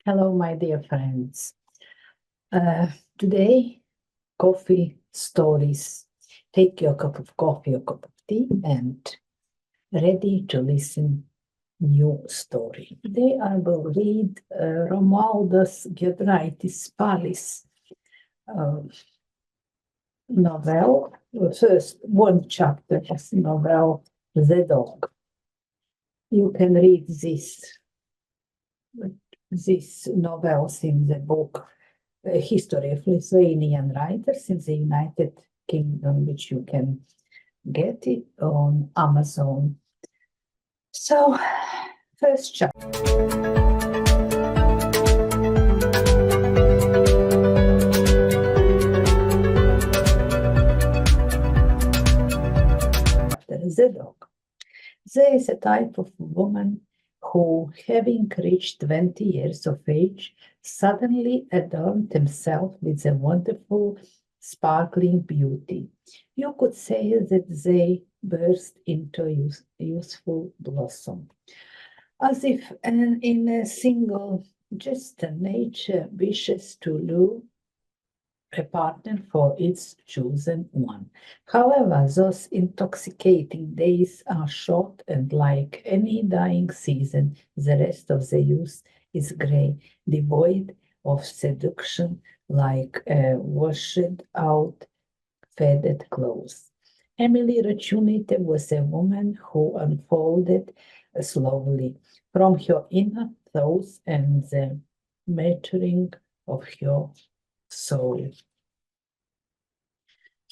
Hello, my dear friends. Uh, Today, coffee stories. Take your cup of coffee or cup of tea and ready to listen new story. Today I will read Romualdas Giedraitis Spalis uh, novel. First, one chapter of novel, The Dog. You can read these novels in the book History of Lithuanian Writers in the United Kingdom, which you can get it on Amazon. So, first chapter, the dog. There is a type of woman who, having reached 20 years of age, suddenly adorned himself with a wonderful, sparkling beauty. You could say that they burst into youthful blossom, as if in a single gesture nature wishes to lure a partner for its chosen one. However, those intoxicating days are short, and like any dying season, the rest of the youth is grey, devoid of seduction, like a washed out, faded clothes. Emily Ratunite was a woman who unfolded slowly from her inner thoughts and the maturing of her soul.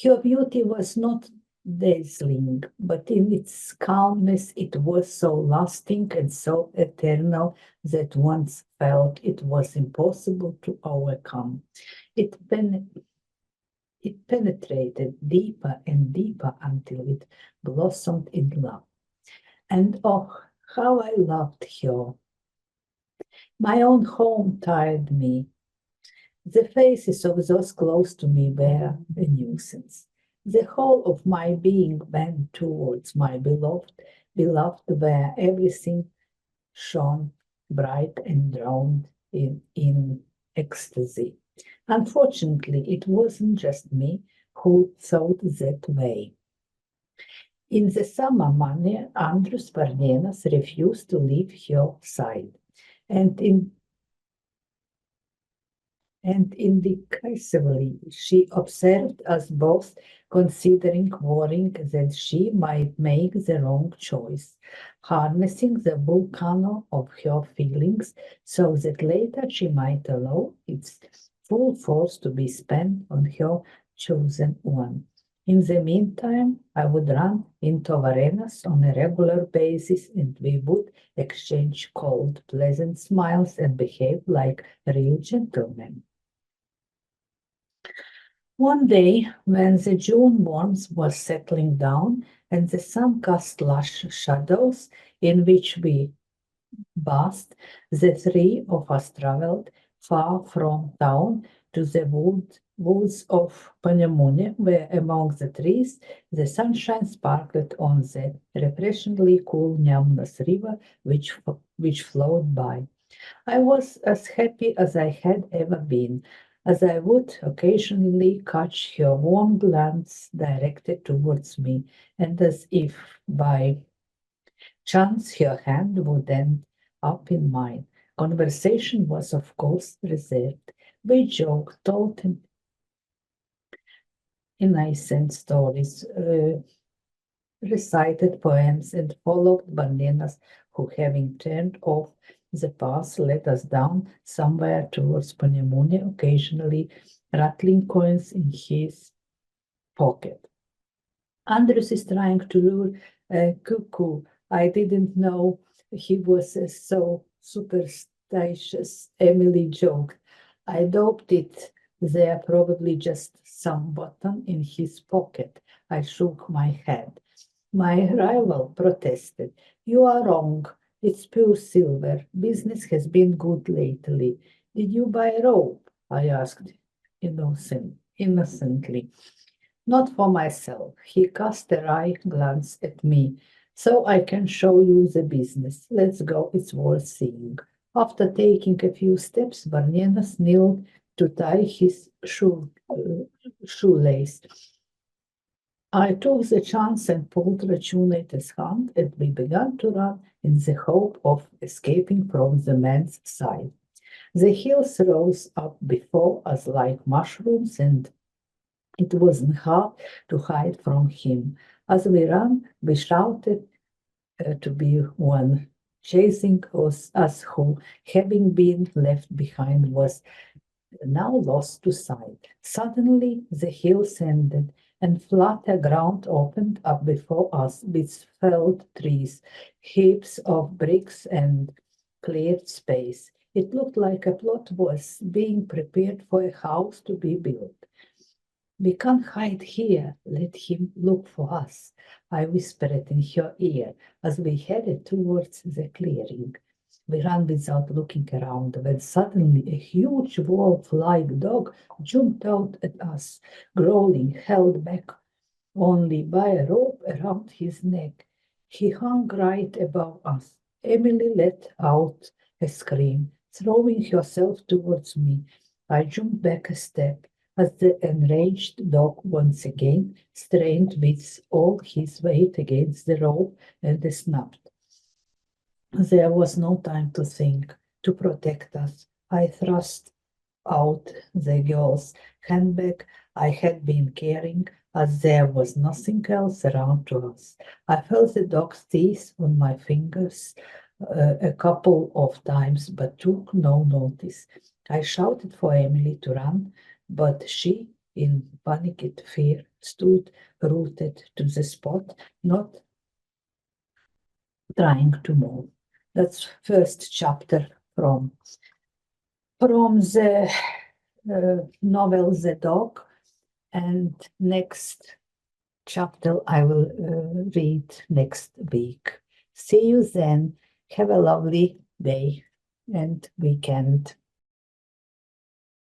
Her beauty was not dazzling, but in its calmness it was so lasting and so eternal that once felt it was impossible to overcome. It, pen- it penetrated deeper and deeper until it blossomed in love. And oh, how I loved her! My own home tired me. The faces of those close to me were a nuisance. The whole of my being bent towards my beloved, where everything shone bright and drowned in ecstasy. Unfortunately, it wasn't just me who thought that way. In the summer month, Andrus Varnienas refused to leave her side, and indicatively, she observed us both considering, worrying that she might make the wrong choice, harnessing the volcano of her feelings so that later she might allow its full force to be spent on her chosen one. In the meantime, I would run into Varenas on a regular basis and we would exchange cold, pleasant smiles and behave like real gentlemen. One day, when the June warmth was settling down and the sun cast lush shadows in which we bathed, the three of us traveled far from town to the woods of Panemune, where among the trees the sunshine sparkled on the refreshingly cool Nemunas river which flowed by. I was as happy as I had ever been, as I would occasionally catch her warm glance directed towards me, and as if by chance her hand would end up in mine. Conversation was, of course, reserved. We joked, told innocent stories, recited poems, and followed bananas who, having turned off the path, led us down somewhere towards Panemune, occasionally rattling coins in his pocket. Andres is trying to lure a cuckoo. I didn't know he was so superstitious, Emily joked. I doubt it. There probably just some button in his pocket. I shook my head. My rival protested. You are wrong. It's pure silver. Business has been good lately. Did you buy rope? I asked innocently. Not for myself. He cast a wry glance at me. So I can show you the business. Let's go. It's worth seeing. After taking a few steps, Barnienas knelt to tie his shoelace. I took the chance and pulled Romualdas' hand, and we began to run in the hope of escaping from the man's side. The hills rose up before us like mushrooms, and it wasn't hard to hide from him. As we ran, we shouted to be one, chasing us who, having been left behind, was now lost to sight. Suddenly the hills ended, and flatter ground opened up before us with felled trees, heaps of bricks, and cleared space. It looked like a plot was being prepared for a house to be built. We can't hide here. Let him look for us, I whispered in her ear as we headed towards the clearing. We ran without looking around when suddenly a huge wolf-like dog jumped out at us, growling, held back only by a rope around his neck. He hung right above us. Emily let out a scream, throwing herself towards me. I jumped back a step as the enraged dog once again strained with all his weight against the rope and snapped. There was no time to think. To protect us, I thrust out the girl's handbag I had been carrying, as there was nothing else around to us. I felt the dog's teeth on my fingers a couple of times, but took no notice. I shouted for Emily to run, but she, in panicked fear, stood rooted to the spot, not trying to move. That's first chapter from the novel The Dog, and next chapter I will read next week. See you then. Have a lovely day and weekend.